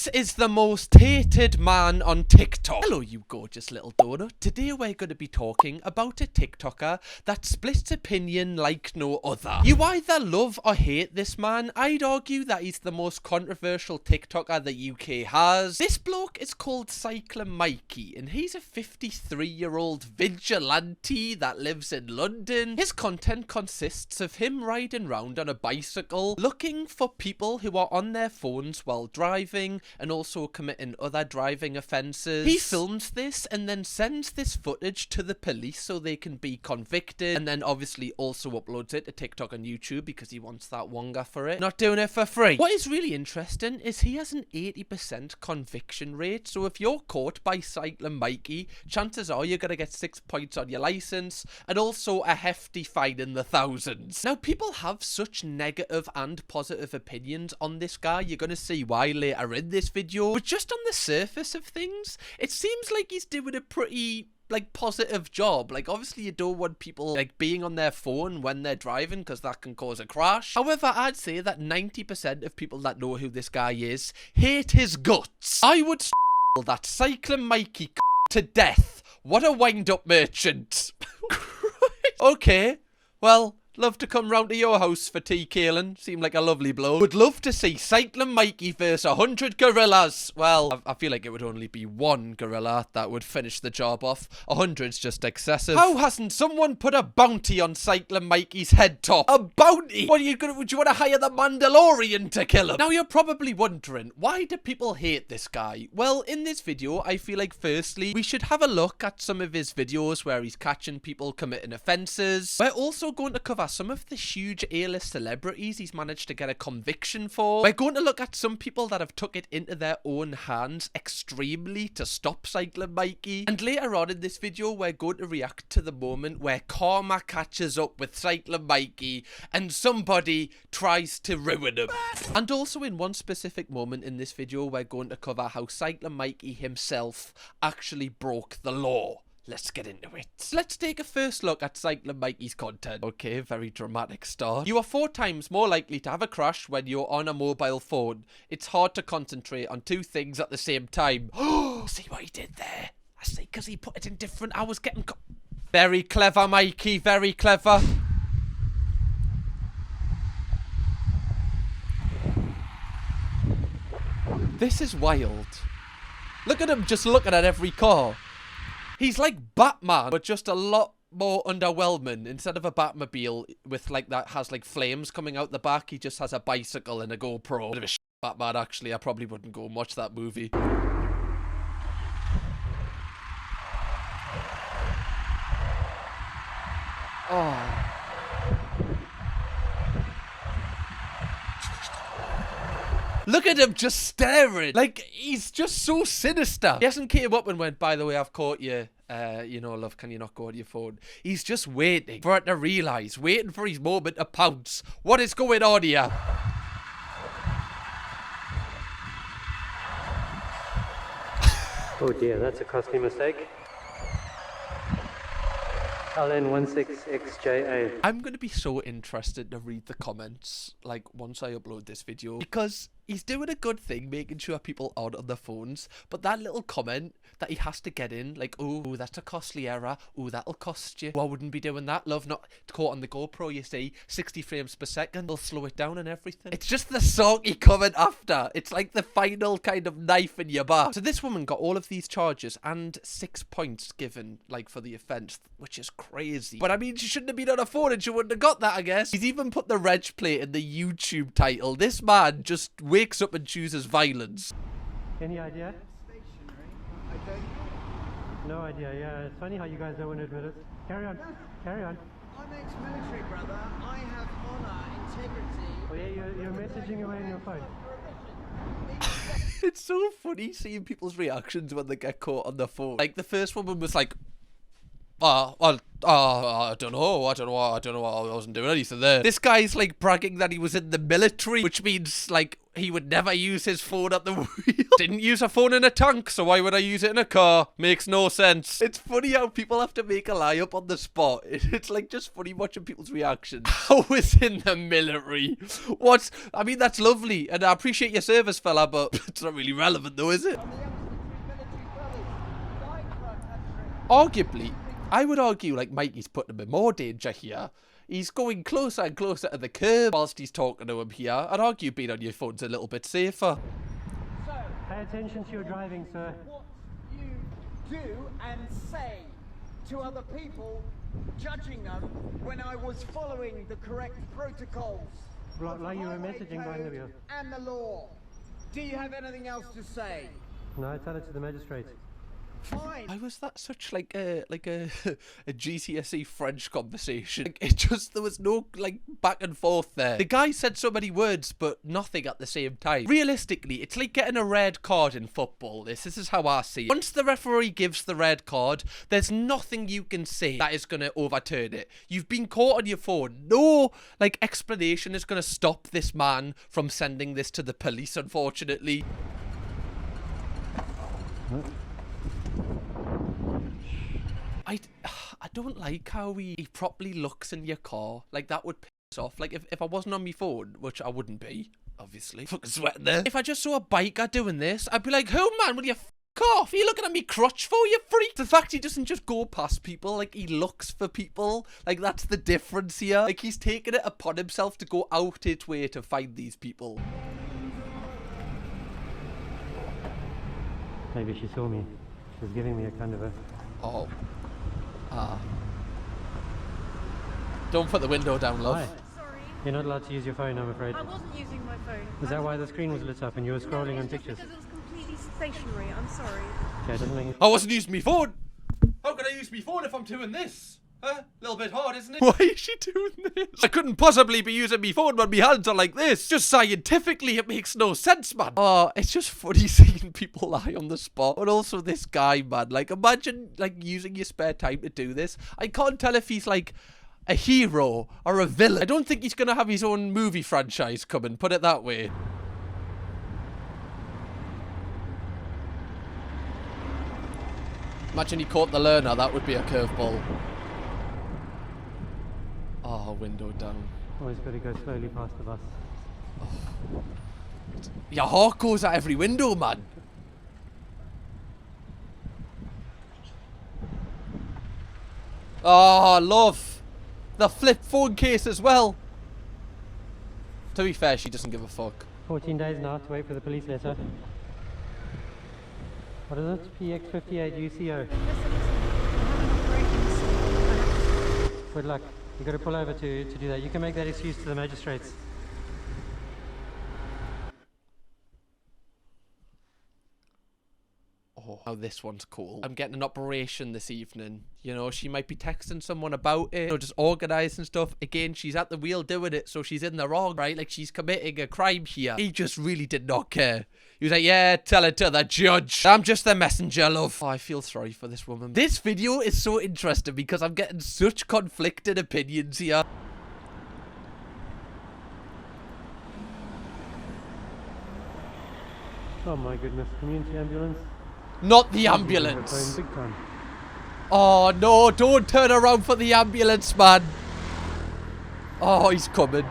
This is the most hated man on TikTok. Hello, you gorgeous little donut. Today we're going to be talking about a TikToker that splits opinion like no other. You either love or hate this man. I'd argue that he's the most controversial TikToker the UK has. This bloke is called Cycling Mikey, and he's a 53-year-old vigilante that lives in London. His content consists of him riding round on a bicycle, looking for people who are on their phones while driving and also committing other driving offences. He films this and then sends this footage to the police so they can be convicted, and then obviously also uploads it to TikTok and YouTube because he wants that wonga for it. Not doing it for free. What is really interesting is he has an 80% conviction rate, so if you're caught by Cycling Mikey, chances are you're gonna get 6 points on your licence and also a hefty fine in the thousands. Now, people have such negative and positive opinions on this guy. You're gonna see why later in this video, but just on the surface of things, it seems like he's doing a pretty positive job. Like, obviously you don't want people being on their phone when they're driving because that can cause a crash. However, I'd say that 90% of people that know who this guy is hate his guts. I would that Cycling Mikey to death. What a wind-up merchant. Okay, well, love to come round to your house for tea, Kaelin. Seemed like a lovely blow. Would love to see Cycling Mikey versus 100 gorillas. Well, I feel like it would only be one gorilla that would finish the job off. 100's just excessive. How hasn't someone put a bounty on Cycling Mikey's head top? A bounty? What are you gonna? Would you want to hire the Mandalorian to kill him? Now, you're probably wondering, why do people hate this guy? Well, in this video, I feel like firstly, we should have a look at some of his videos where he's catching people committing offences. We're also going to cover some of the huge A-list celebrities he's managed to get a conviction for. We're going to look at some people that have took it into their own hands extremely to stop Cycling Mikey. And later on in this video, we're going to react to the moment where karma catches up with Cycling Mikey and somebody tries to ruin him. And also in one specific moment in this video, we're going to cover how Cycling Mikey himself actually broke the law. Let's get into it. Let's take a first look at Cycling Mikey's content. Okay, very dramatic start. You are 4 times more likely to have a crash when you're on a mobile phone. It's hard to concentrate on 2 things at the same time. Oh, see what he did there? I see, because he put it in different hours getting... Very clever, Mikey, very clever. This is wild. Look at him just looking at every car. He's like Batman, but just a lot more underwhelming. Instead of a Batmobile with that has flames coming out the back, he just has a bicycle and a GoPro. Bit of a Batman, actually. I probably wouldn't go and watch that movie. Oh. Look at him just staring. He's just so sinister. He hasn't came up and went, by the way, I've caught you. You know, love, can you not go on your phone? He's just waiting for it to realise. Waiting for his moment to pounce. What is going on here? Oh dear, that's a costly mistake. LN16XJA. I'm going to be so interested to read the comments, once I upload this video, because he's doing a good thing, making sure people aren't on their phones, but that little comment that he has to get in, oh, that's a costly error, oh, that'll cost you, I wouldn't be doing that, love, not caught on the GoPro, you see, 60 frames per second, they'll slow it down and everything. It's just the sulky comment after. It's like the final kind of knife in your back. So this woman got all of these charges and 6 points given, for the offence, which is crazy. But I mean, she shouldn't have been on a phone and she wouldn't have got that, I guess. He's even put the reg plate in the YouTube title. This man just wakes up and chooses violence. Any idea? Stationary. I don't know. No idea, yeah. It's funny how you guys don't want to admit it. Carry on. Carry on. I'm ex-military, brother. I have honour, integrity. Oh yeah, you're messaging away on your phone. It's so funny seeing people's reactions when they get caught on the phone. The first woman was like, I don't know, I wasn't doing anything there. This guy's bragging that he was in the military, which means He would never use his phone at the wheel. Didn't use a phone in a tank, so why would I use it in a car? Makes no sense. It's funny how people have to make a lie up on the spot. It's like just funny watching people's reactions. I was in the military. What? I mean, that's lovely, and I appreciate your service, fella, but it's not really relevant though, is it? Arguably, I would argue like Mikey's putting him in more danger here. He's going closer and closer to the curb whilst he's talking to him here. I'd argue being on your phone's a little bit safer. So, Pay attention to your driving, sir. what you do and say to other people, judging them when I was following the correct protocols. Like you were Highway messaging behind the code wheel. And the law. Do you have anything else to say? No, tell it to the magistrate. Fine. Why was that such like a GCSE French conversation? Like, it just, there was no like back and forth there. The guy said so many words but nothing at the same time. Realistically, it's like getting a red card in football. This is how I see it. Once the referee gives the red card, there's nothing you can say that is going to overturn it. You've been caught on your phone. No like explanation is going to stop this man from sending this to the police, unfortunately. I don't like how he properly looks in your car. Like, that would piss off. Like, if I wasn't on my phone, which I wouldn't be, obviously. Fucking sweating there. If I just saw a biker doing this, I'd be like, "Who, man, will you f*** off? Are you looking at me crotch for, you freak?" The fact he doesn't just go past people, like, he looks for people. Like, that's the difference here. Like, he's taken it upon himself to go out his way to find these people. Maybe she saw me. She was giving me a kind of a... Oh. Don't put the window down, love. Hi. Sorry, You're not allowed to use your phone, I'm afraid. I wasn't using my phone. Is that why the screen was lit up and you were scrolling No, on it's just pictures? because it was completely stationary. I'm sorry. Okay, it doesn't make... I wasn't using my phone. How can I use my phone if I'm doing this? Huh? A little bit hard, isn't it? Why is she doing this? I couldn't possibly be using my phone when my hands are like this. Just scientifically, it makes no sense, man. Oh, it's just funny seeing people lie on the spot. But also this guy, man. Like, imagine, like, using your spare time to do this. I can't tell if he's, like, a hero or a villain. I don't think he's gonna have his own movie franchise coming, put it that way. Imagine he caught the learner, that would be a curveball. Oh, window down. Always got to go slowly past the bus. Your heart goes at every window, man. Oh, love. The flip phone case as well. To be fair, she doesn't give a fuck. 14 days now to wait for the police letter. What is it? PX58 UCO. Listen, I'm having an operation soon. Good luck. You've got to pull over to do that. You can make that excuse to the magistrates. Oh, now this one's cool. I'm getting an operation this evening. You know, she might be texting someone about it, or just organising stuff. Again, she's at the wheel doing it, so she's in the wrong, right? Like, she's committing a crime here. He just really did not care. He was like, "Yeah, tell it to the judge. I'm just the messenger, love." Oh, I feel sorry for this woman. This video is so interesting because I'm getting such conflicted opinions here. Oh my goodness, community ambulance. Not the Phone ambulance. big time. Oh, no, don't turn around for the ambulance, man. Oh, he's coming.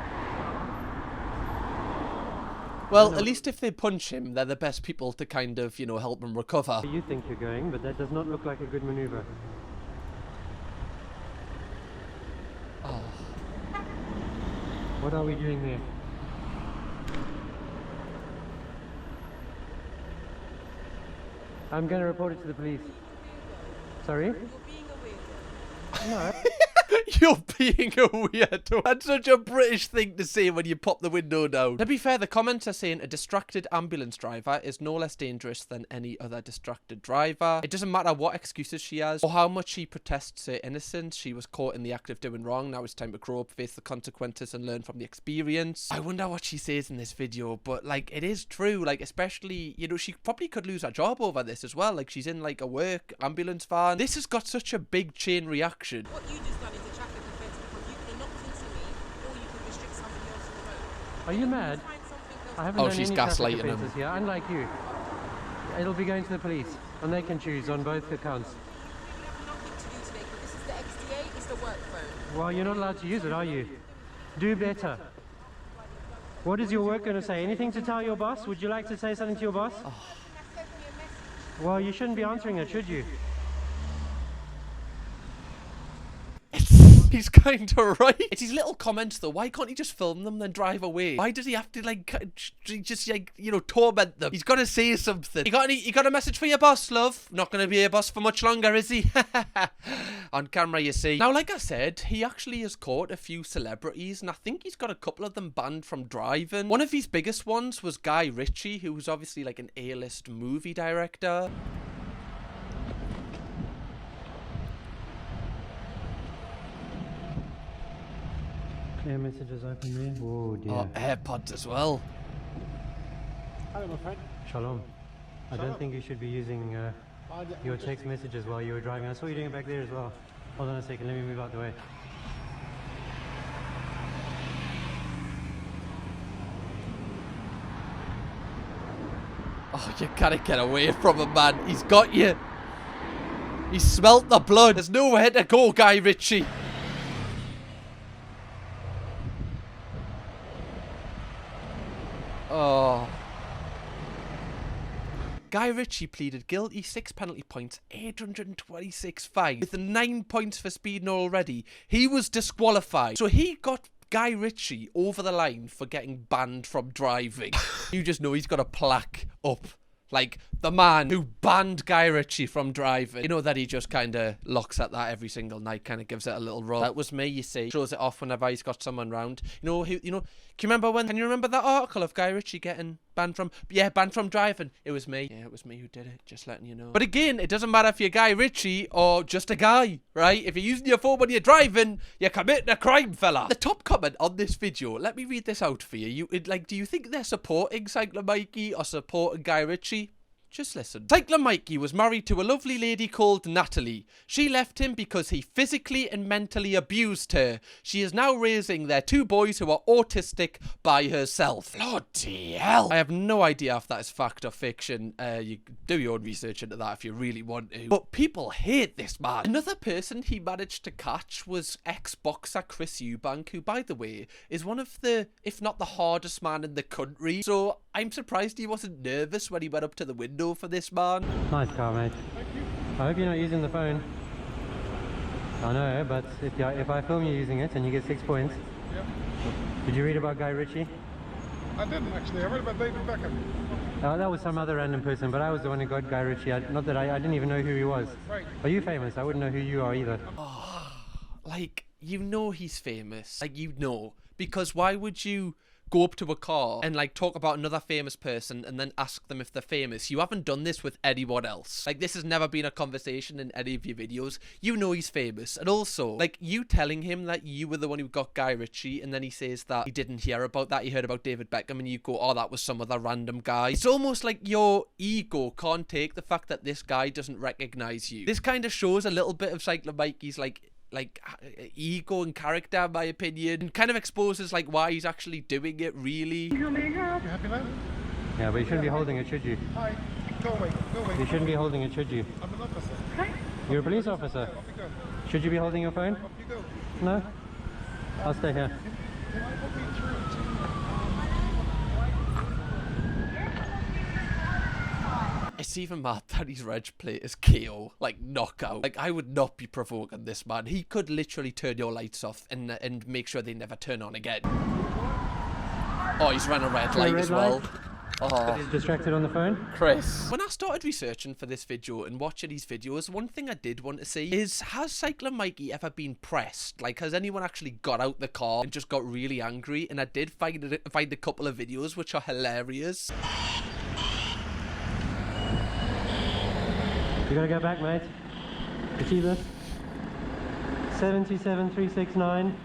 Well, at least if they punch him, they're the best people to kind of, you know, help him recover. You think you're going, but that does not look like a good maneuver. Oh. What are we doing there? I'm going to report it to the police. Sorry? No. You're being a weirdo. That's such a British thing to say when you pop the window down. To be fair, the comments are saying a distracted ambulance driver is no less dangerous than any other distracted driver. It doesn't matter what excuses she has or how much she protests her innocence. She was caught in the act of doing wrong. Now it's time to grow up, face the consequences and learn from the experience. I wonder what she says in this video, but like, it is true. Like, especially, you know, she probably could lose her job over this as well. Like, she's in like a work ambulance van. This has got such a big chain reaction. What you just done is a traffic offence because you could have knocked into me or you could restrict somebody else on the road. Are you mad? Find something else I haven't Oh, done she's any traffic gaslighting him. offences here, unlike you. It'll be going to the police, and they can choose on both accounts. Nothing to do today because this is the XDA, it's the work phone. Well, you're not allowed to use it, are you? Do better. What is your work going to say? Anything to tell your boss? Would you like to say something to your boss? Sent me a message. Well, you shouldn't be answering it, should you? He's kind of right. It's his little comments though. Why can't he just film them then drive away? Why does he have to like just like, you know, torment them? He's got to say something. You got a message for your boss, love? Not going to be a boss for much longer, is he? On camera, you see. Now, like I said, he actually has caught a few celebrities, and I think he's got a couple of them banned from driving. One of his biggest ones was Guy Ritchie, who was obviously like an A-list movie director. Clear messages open there. Oh dear. Oh, AirPods as well. Hello, my friend. Shalom. I don't think you should be using your text messages while you were driving. I saw you doing it back there as well. Hold on a second, let me move out the way. Oh, you gotta get away from him, man. He's got you. He smelt the blood. There's nowhere to go, Guy Ritchie. Oh. Guy Ritchie pleaded guilty, 6 penalty points, 826 fine. With the 9 points for speeding already, he was disqualified. So he got Guy Ritchie over the line for getting banned from driving. You just know he's got a plaque up. Like, the man who banned Guy Ritchie from driving. You know that he just kind of looks at that every single night, kind of gives it a little rub. That was me, you see. Shows it off whenever he's got someone round. Can you remember that article of Guy Ritchie getting banned from driving? It was me. Yeah, it was me who did it, just letting you know. But again, it doesn't matter if you're Guy Ritchie or just a guy, right? If you're using your phone when you're driving, you're committing a crime, fella. The top comment on this video, let me read this out for you. Do you think they're supporting Cycler Mikey or supporting Guy Ritchie? Just listen. Cycler Mikey was married to a lovely lady called Natalie. She left him because he physically and mentally abused her. She is now raising their 2 boys who are autistic by herself. Bloody hell. I have no idea if that is fact or fiction. You do your own research into that if you really want to. But people hate this man. Another person he managed to catch was ex-boxer Chris Eubank, who, by the way, is one of the, if not the hardest man in the country. So I'm surprised he wasn't nervous when he went up to the window for this man. Nice car, mate. I hope you're not using the phone. I know, but if I film you using it and you get 6 points. Yep. Did you read about Guy Ritchie? I didn't actually. I read about David Beckham. That was some other random person, but I was the one who got Guy Ritchie. I didn't even know who he was. Right. Are you famous? I wouldn't know who you are either. Like, you know he's famous. Like, you know. Because why would you go up to a car and like talk about another famous person and then ask them if they're famous? You haven't done this with anyone else. Like, this has never been a conversation in any of your videos. You know he's famous. And also, like, you telling him that you were the one who got Guy Ritchie, and then he says that he didn't hear about that, he heard about David Beckham, and you go, oh, that was some other random guy. It's almost like your ego can't take the fact that this guy doesn't recognize you. This kind of shows a little bit of Cycler Mikey's like ego and character, in my opinion, and kind of exposes like why he's actually doing it, really. You happy now? Yeah, but you shouldn't be holding it, should you? Hi. Go away. Go away. You shouldn't be holding it, should you? I'm an officer. You're a police officer. Off you go. Should you be holding your phone? Off you go. No? I'll stay here. Can you put me through to... It's even mad that his reg plate is KO, like knockout. Like, I would not be provoking this man. He could literally turn your lights off and make sure they never turn on again. Oh, he's ran a red light as well. Oh, He's distracted on the phone. Chris. When I started researching for this video and watching these videos, one thing I did want to see is, has Cycler Mikey ever been pressed? Like, has anyone actually got out the car and just got really angry? And I did find a couple of videos which are hilarious. You gotta go back, mate. You see this? 72369.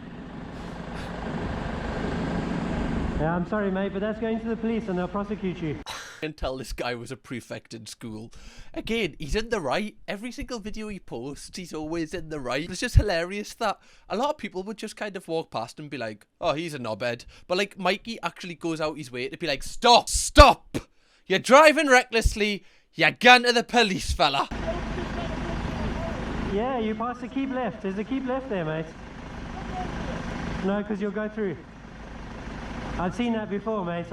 Yeah, I'm sorry, mate, but that's going to the police and they'll prosecute you. can tell this guy was a prefect in school. Again, he's in the right. Every single video he posts, he's always in the right. It's just hilarious that a lot of people would just kind of walk past and be like, oh, he's a knobhead. But like Mikey actually goes out his way to be like, stop, stop. You're driving recklessly. You're gone to the police, fella. Yeah, you passed the keep left. There's a keep left there, mate. No, because you'll go through. I've seen that before, mate.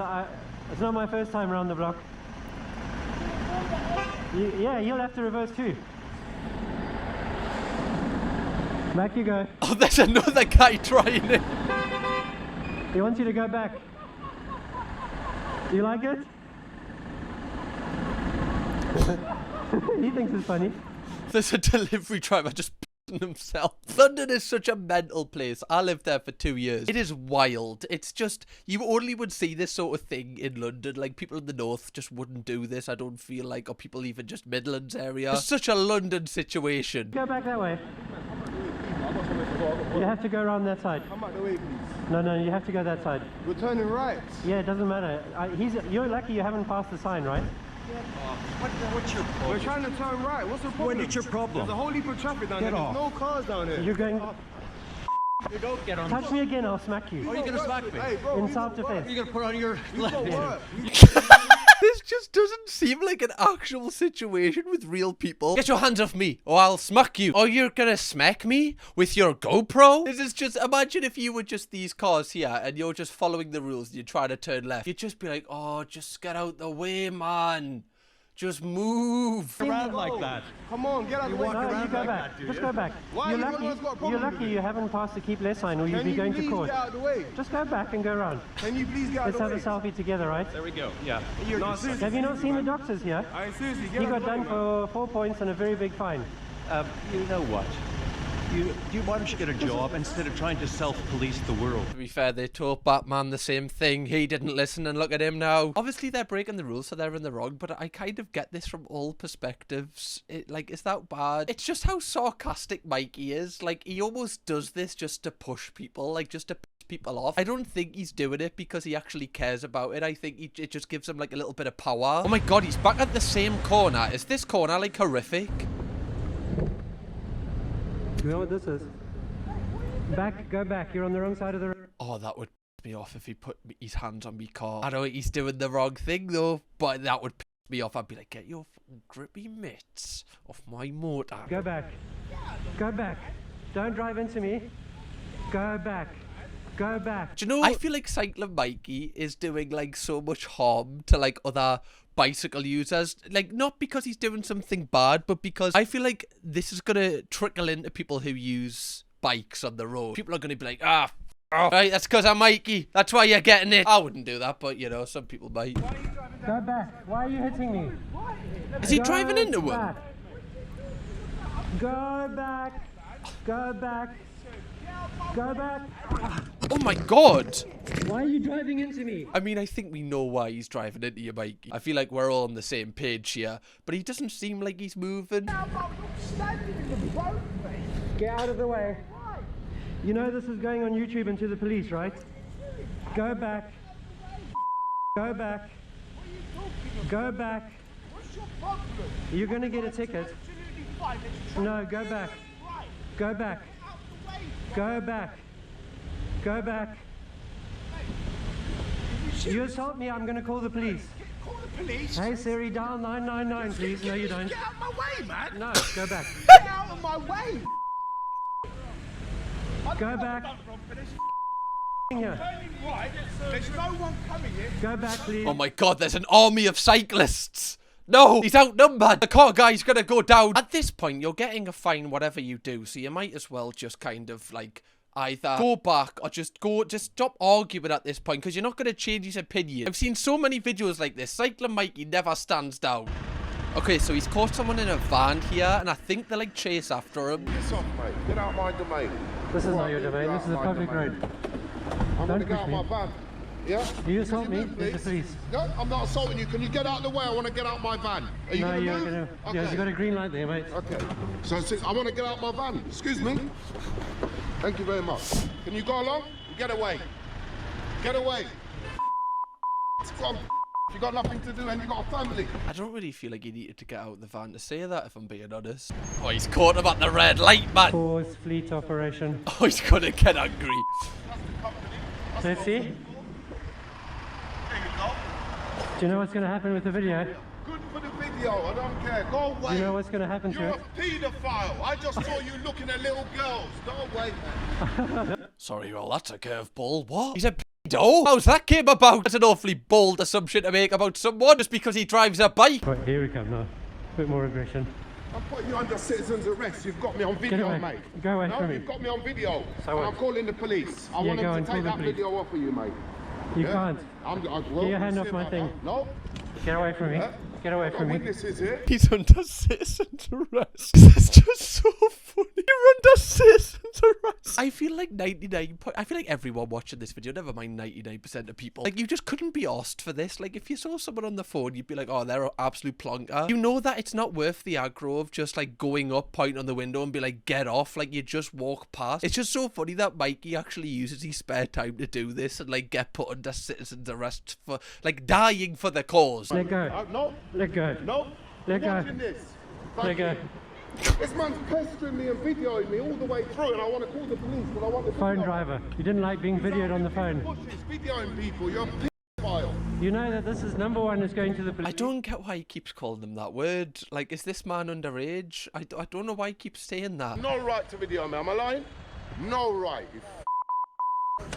It's not my first time around the block. Yeah, you'll have to reverse too. Back you go. Oh, there's another guy trying it. He wants you to go back. Do you like it? He thinks it's funny. There's a delivery driver just pissing himself. London is such a mental place. I lived there for 2 years. It is wild. It's just, you only would see this sort of thing in London. Like, people in the north just wouldn't do this, I don't feel like, or people even just Midlands area. It's such a London situation. Go back that way. You have to go around that side. Come out the way, please. No, you have to go that side. We're turning right. Yeah, it doesn't matter. You're lucky you haven't passed the sign, right? What's your problem? We're trying to turn right. What's the problem? What's your problem? There's a whole heap of traffic down Get here. off. There's no cars down here. You're going... You don't get on. Touch me again, I'll smack you. Oh, you're gonna smack me? Hey, bro, In we got work. self-defense. You're gonna put on your We got work. This just doesn't seem like an actual situation with real people. Get your hands off me or I'll smack you. Or you're gonna smack me with your GoPro? This is just, imagine if you were just these cars here and you're just following the rules and you're trying to turn left. You'd just be like, oh, just get out the way, man. Just move. around like that. Come on, get out of the way. No, you around go like back. that, do Just you? go back. Why You're you lucky, always got a problem you're with lucky it? you haven't passed the keep left sign or you'd Can be you going please to court. get out of the way? Just go back and go round. Can you please get out Let's of the have way? a selfie together, right? There we go. Yeah. No, seriously. Have you not seen the doctors here? Alright, seriously, get He out got of the way, done man. for 4 points and a very big fine. You know what? Why don't you get a job instead of trying to self-police the world? To be fair, they told Batman the same thing. He didn't listen and look at him now. Obviously, they're breaking the rules, so they're in the wrong, but I kind of get this from all perspectives. Like, is that bad? It's just how sarcastic Mikey is. Like, he almost does this just to push people, like, just to piss people off. I don't think he's doing it because he actually cares about it. I think it just gives him, like, a little bit of power. Oh my god, he's back at the same corner. Is this corner, like, horrific? You know what this is? Back, go back. You're on the wrong side of the road. Oh, that would piss me off if he put his hands on me car. I know he's doing the wrong thing though, but that would piss me off. I'd be like, get your fucking grippy mitts off my motor. Go back. Go back. Don't drive into me. Go back. Go back. Do you know, I feel like Cycling Mikey is doing like so much harm to like other bicycle users, like not because he's doing something bad, but because I feel like this is gonna trickle into people who use bikes on the road. People are gonna be like, oh, right, that's because I'm Mikey, that's why you're getting it. I wouldn't do that, but you know, some people might. Go back. Why are you hitting me? Is he Go driving into him? back. Go back. Go back. Go back. Oh my god. Why are you driving into me? I mean, I think we know why he's driving into you, Mikey. I feel like we're all on the same page here, but he doesn't seem like he's moving. Get out of the way. You know this is going on YouTube and to the police, right? Go back. Go back. Go back. You're going to get a ticket. No, go back. Go back. Go back. Go back. You assault me, I'm going to call the police. Call the police. Hey Siri, dial 999 please. No you don't. Get out of my way, man. No, go back. Get out of my way. Go back. Here. Turning right. There's no one coming here. Go back please. Oh my god, there's an army of cyclists. No, he's outnumbered. The car guy's gonna go down. At this point, you're getting a fine whatever you do, so you might as well just kind of like either go back or just stop arguing at this point, because you're not going to change his opinion. I've seen so many videos like this. Cycling Mikey never stands down. Okay, so he's caught someone in a van here, and I think they like chase after him. Piss off, mate. Get out my domain. This is not your domain, this is a public road. I'm Don't going to get push out me. my van. Yeah? You assault me, move, there's the please? police. No, I'm not assaulting you. Can you get out of the way? I want to get out my van. Are you No, going to you're move? gonna. Okay. Yes, you got a green light there, mate. Okay. So I want to get out my van. Excuse me. Thank you very much. Can you go along? Get away. Get away. Come on. You got nothing to do and you got a family. I don't really feel like he needed to get out of the van to say that, if I'm being honest. Oh, he's caught him at the red light, man. Pause fleet operation. Oh, he's gonna get angry. Let's see. There you go. Do you know what's going to happen with the video? Good for the video, I don't care. Go away. Do you know what's going to happen to You're it? a paedophile. I just saw you looking at little girls. Go away, man. Sorry, well, that's a curveball. What? He's a pedo? How's that came about? That's an awfully bold assumption to make about someone just because he drives a bike. Right, here we come now. Bit more aggression. I'm putting you under citizen's arrest. You've got me on Get video, away. mate. Go away no, from me. you've got me on video. So and what? I'm calling the police. I Yeah, want go them and to call take the that police. video off of you, mate. You Yeah? can't. Get your hand off my thing. No. Get away from me. Yeah? Get away I've got from me. witnesses here. He's under citizen's arrest. This is just so funny. You're under citizen's arrest. I feel like I feel like everyone watching this video, never mind 99% of people, like, you just couldn't be asked for this. Like, if you saw someone on the phone, you'd be like, oh, they're an absolute plonker. You know that it's not worth the aggro of just like going up, point on the window and be like, get off. Like, you just walk past. It's just so funny that Mikey actually uses his spare time to do this and like get put under citizen's arrest for like dying for the cause. Let go. No. Let go. No. Let go. Watching this. Let go. This man's pestering me and videoing me all the way through, and I want to call the police, but I want the Phone video. driver. You didn't like being videoed on the phone. Bushes, videoing people. You're a pedophile. You know that this is #1 is going to the police. I don't get why he keeps calling them that word. Like, is this man underage? I don't know why he keeps saying that. No right to video me. Am I lying? No right. You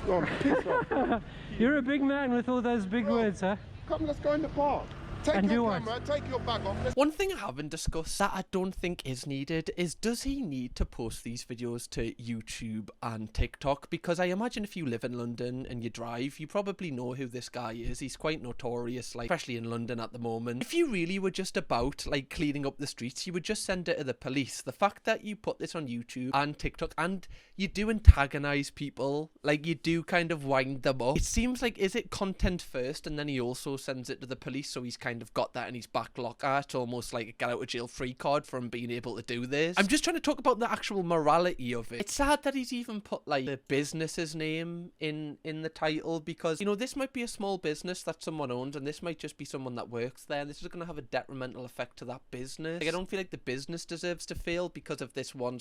Go on, piss off. You're a big man with all those big words, huh? Come, let's go in the park. Take And do your what? camera, take your bag off. Let's One thing I haven't discussed that I don't think is needed is, does he need to post these videos to YouTube and TikTok? Because I imagine if you live in London and you drive, you probably know who this guy is. He's quite notorious, like, especially in London at the moment. If you really were just about like cleaning up the streets, you would just send it to the police. The fact that you put this on YouTube and TikTok and you do antagonize people, like you do kind of wind them up. It seems like, is it content first and then he also sends it to the police, so he's kind of got that in his back locker? It's almost like a get out of jail free card for him being able to do this. I'm just trying to talk about the actual morality of it. It's sad that he's even put like the business's name in the title, because, you know, this might be a small business that someone owns and this might just be someone that works there, and this is going to have a detrimental effect to that business. Like, I don't feel like the business deserves to fail because of this one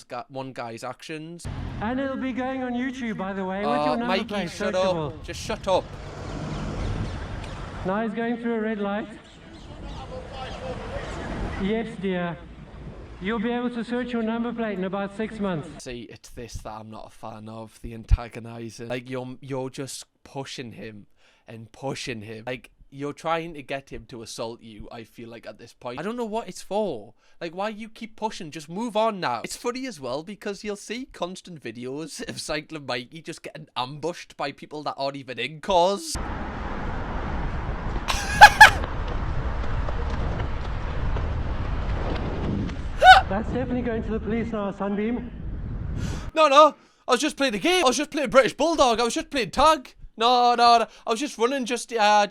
guy's actions. And it'll be going on YouTube, by the way. What's your number Mikey, plate? shut Searchable. up. Just shut up. Now he's going through a red light. Yes, dear. You'll be able to search your number plate in about 6 months. See, it's this that I'm not a fan of, the antagonizing. Like, you're just pushing him and pushing him. Like, you're trying to get him to assault you, I feel like, at this point. I don't know what it's for. Like, why you keep pushing? Just move on now. It's funny as well because you'll see constant videos of Cycling Mikey just getting ambushed by people that aren't even in cars. That's definitely going to the police now, Sunbeam. No, I was just playing a game. I was just playing British Bulldog. I was just playing tag. No. I was just running. I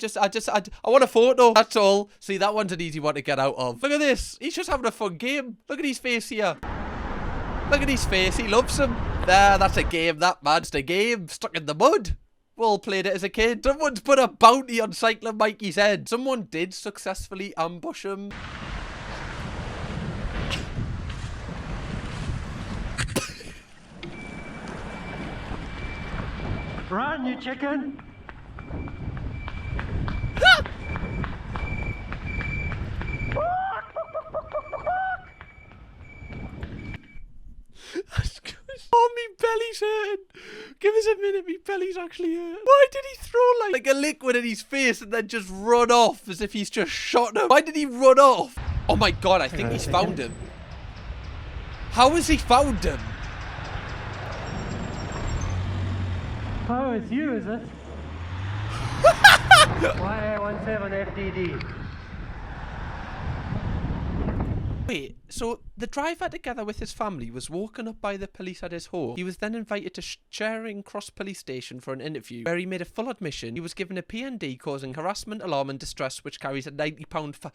want a photo. That's all. See, that one's an easy one to get out of. Look at this. He's just having a fun game. Look at his face here. Look at his face. He loves him. There, that's a game. That man's the game. Stuck in the mud. We all played it as a kid. Someone's put a bounty on Cycling Mikey's head. Someone did successfully ambush him. Run, you chicken! That's good. Oh, me belly's hurting. Give us a minute, me belly's actually hurting. Why did he throw like a liquid in his face and then just run off as if he's just shot him? Why did he run off? Oh my god, I think he's found him. How has he found him? Oh, it's you, is it? YA17FDD. Wait, so the driver, together with his family, was woken up by the police at his home. He was then invited to Charing Cross Police Station for an interview, where he made a full admission. He was given a PND causing harassment, alarm and distress, which carries a £90 fine.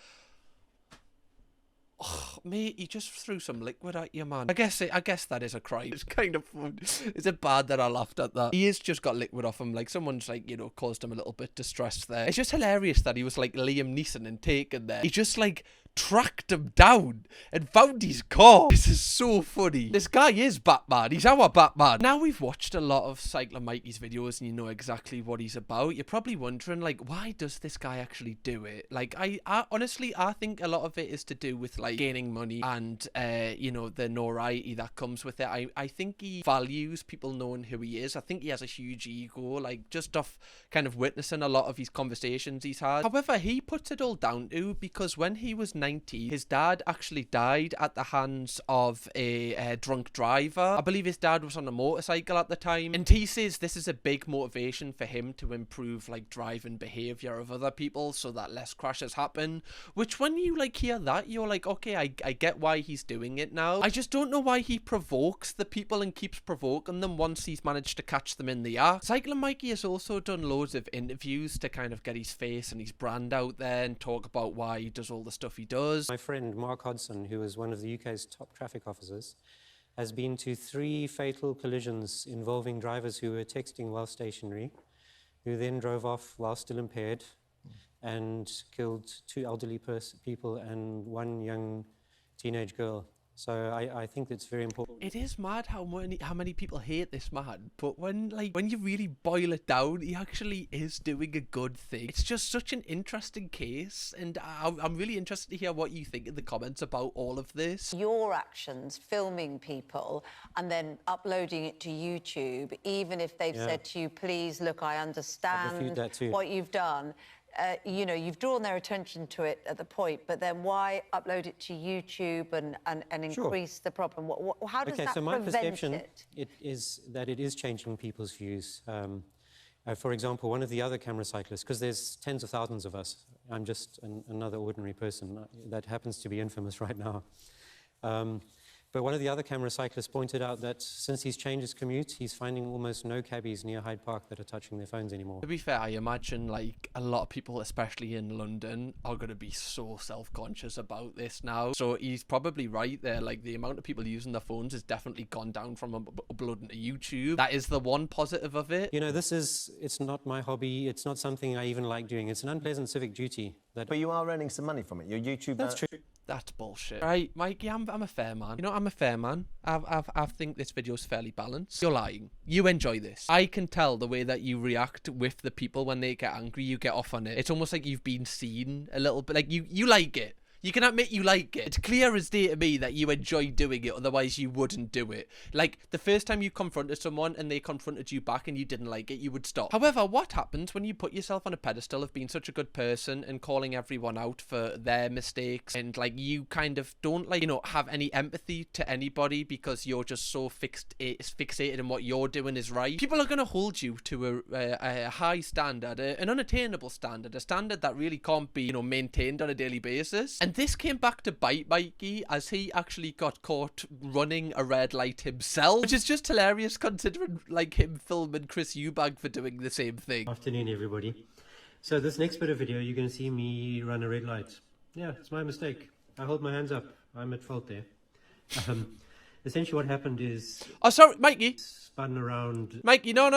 Oh, mate, he just threw some liquid at you, man. I guess that is a crime. It's kind of fun. Is it bad that I laughed at that? He has just got liquid off him. Like, someone's, like, you know, caused him a little bit distress there. It's just hilarious that he was, like, Liam Neeson and Taken there. He just, like, tracked him down and found his car. This is so funny. This guy is Batman. He's our Batman. Now we've watched a lot of Cycler Mikey's videos and you know exactly what he's about. You're probably wondering, like, why does this guy actually do it? Like, I honestly, I think a lot of it is to do with, like, gaining money and, you know, the notoriety that comes with it. I think he values people knowing who he is. I think he has a huge ego, like, just off kind of witnessing a lot of his conversations he's had. However, he puts it all down to because when he was 90, his dad actually died at the hands of a drunk driver. I believe his dad was on a motorcycle at the time, and he says this is a big motivation for him to improve, like, driving behavior of other people so that less crashes happen. Which, when you, like, hear that, you're like, okay, I get why he's doing it now. I just don't know why he provokes the people and keeps provoking them once he's managed to catch them in the act. Cycler Mikey has also done loads of interviews to kind of get his face and his brand out there and talk about why he does all the stuff he does. My friend Mark Hodson, who is one of the UK's top traffic officers, has been to 3 fatal collisions involving drivers who were texting while stationary, who then drove off while still impaired and killed 2 elderly people and 1 young teenage girl. So I think it's very important. It is mad how many people hate this man, but when you really boil it down, he actually is doing a good thing. It's just such an interesting case, and I'm really interested to hear what you think in the comments about all of this. Your actions, filming people and then uploading it to YouTube, even if they've said to you, please look, I understand what you've done. You know, you've drawn their attention to it at the point, but then why upload it to YouTube and increase the problem? How does that so my prevent perception it? is that it is changing people's views. For example, one of the other camera cyclists, because there's tens of thousands of us, I'm just another ordinary person that happens to be infamous right now. But one of the other camera cyclists pointed out that since he's changed his commute, he's finding almost no cabbies near Hyde Park that are touching their phones anymore. To be fair, I imagine, like, a lot of people, especially in London, are going to be so self-conscious about this now. So he's probably right there. Like, the amount of people using their phones has definitely gone down from uploading to YouTube. That is the one positive of it. You know, it's not my hobby. It's not something I even like doing. It's an unpleasant civic duty. But you are earning some money from it. Your YouTube... That's true. That's bullshit. Right, Mikey, I'm a fair man. You know, I'm a fair man. I think this video's fairly balanced. You're lying. You enjoy this. I can tell the way that you react with the people when they get angry, you get off on it. It's almost like you've been seen a little bit. Like, you like it. You can admit you like it. It's clear as day to me that you enjoy doing it, otherwise you wouldn't do it. Like, the first time you confronted someone and they confronted you back and you didn't like it, you would stop. However, what happens when you put yourself on a pedestal of being such a good person and calling everyone out for their mistakes, and, like, you kind of don't, like, you know, have any empathy to anybody because you're just so fixated in what you're doing is right? People are going to hold you to a high standard, an unattainable standard, a standard that really can't be, you know, maintained on a daily basis. And this came back to bite Mikey as he actually got caught running a red light himself, which is just hilarious considering, like, him filming Chris Eubank for doing the same thing. Afternoon, everybody. So this next bit of video, you're going to see me run a red light. Yeah, it's my mistake. I hold my hands up. I'm at fault there. Essentially what happened is... Oh, sorry, Mikey. Spun around... Mikey, no.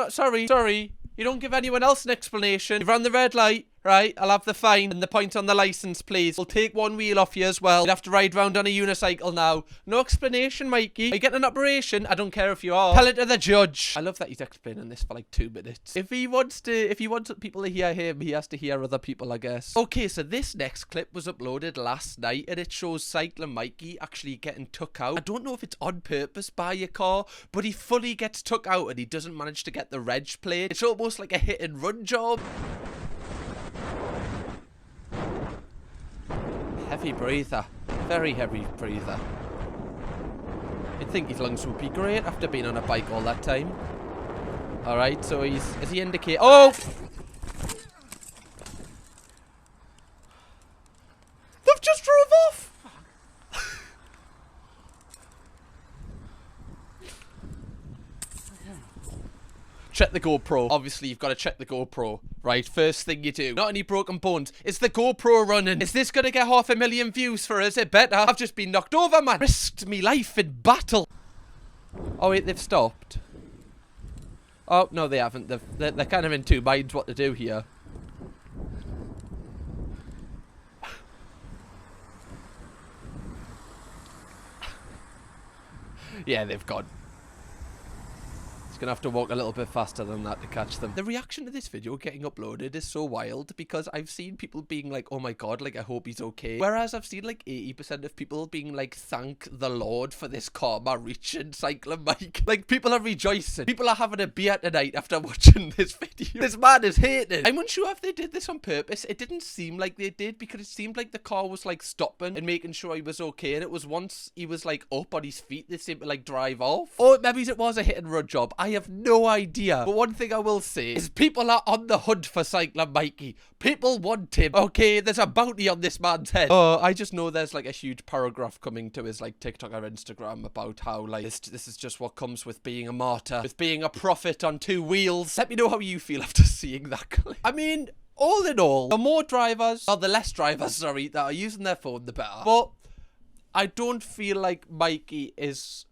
Sorry. You don't give anyone else an explanation. You've run the red light. Right, I'll have the fine and the point on the license, please. We'll take one wheel off you as well. You'll have to ride round on a unicycle now. No explanation, Mikey. Are you getting an operation? I don't care if you are. Tell it to the judge. I love that he's explaining this for like 2 minutes. If he wants people to hear him, he has to hear other people, I guess. Okay, so this next clip was uploaded last night and it shows Cycler Mikey actually getting took out. I don't know if it's on purpose by a car, but he fully gets took out and he doesn't manage to get the reg plate. It's almost like a hit and run job. Heavy breather. Very heavy breather. You'd think his lungs would be great after being on a bike all that time. Alright, so has he indicate... Oh! They've just drove off! Check the GoPro. Obviously, you've got to check the GoPro. Right, first thing you do. Not any broken bones. Is the GoPro running? Is this gonna get 500,000 views for us? It better. I've just been knocked over, man. Risked me life in battle. Oh wait, they've stopped. Oh, no, they haven't. They're kind of in two minds what to do here. Yeah, they've gone. Gonna have to walk a little bit faster than that to catch them. The reaction to this video getting uploaded is so wild because I've seen people being like, oh my god, like I hope he's okay, whereas I've seen like 80% of people being like, thank the Lord for this karma reaching Cycling Mike. Like, people are rejoicing, people are having a beer tonight after watching this video. This man is hating. I'm unsure if they did this on purpose. It didn't seem like they did, because it seemed like the car was like stopping and making sure he was okay, and it was once he was like up on his feet they seemed to like drive off, or maybe it was a hit and run job. I have no idea. But one thing I will say is people are on the hunt for Cycling Mikey. People want him. Okay, there's a bounty on this man's head. Oh, I just know there's like a huge paragraph coming to his like TikTok or Instagram about how like this is just what comes with being a martyr, with being a prophet on two wheels. Let me know how you feel after seeing that clip. I mean, all in all, the more drivers, or the less drivers, sorry, that are using their phone, the better. But I don't feel like Mikey is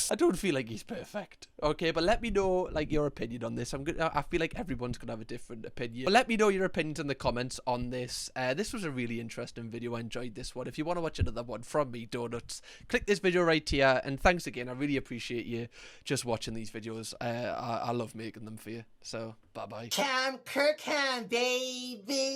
I don't feel like he's perfect, okay? But let me know, like, your opinion on this. I feel like everyone's gonna have a different opinion. But let me know your opinions in the comments on this. This was a really interesting video. I enjoyed this one. If you want to watch another one from me, Donuts, click this video right here. And thanks again. I really appreciate you just watching these videos. I love making them for you. So, bye-bye. Kirkham, baby.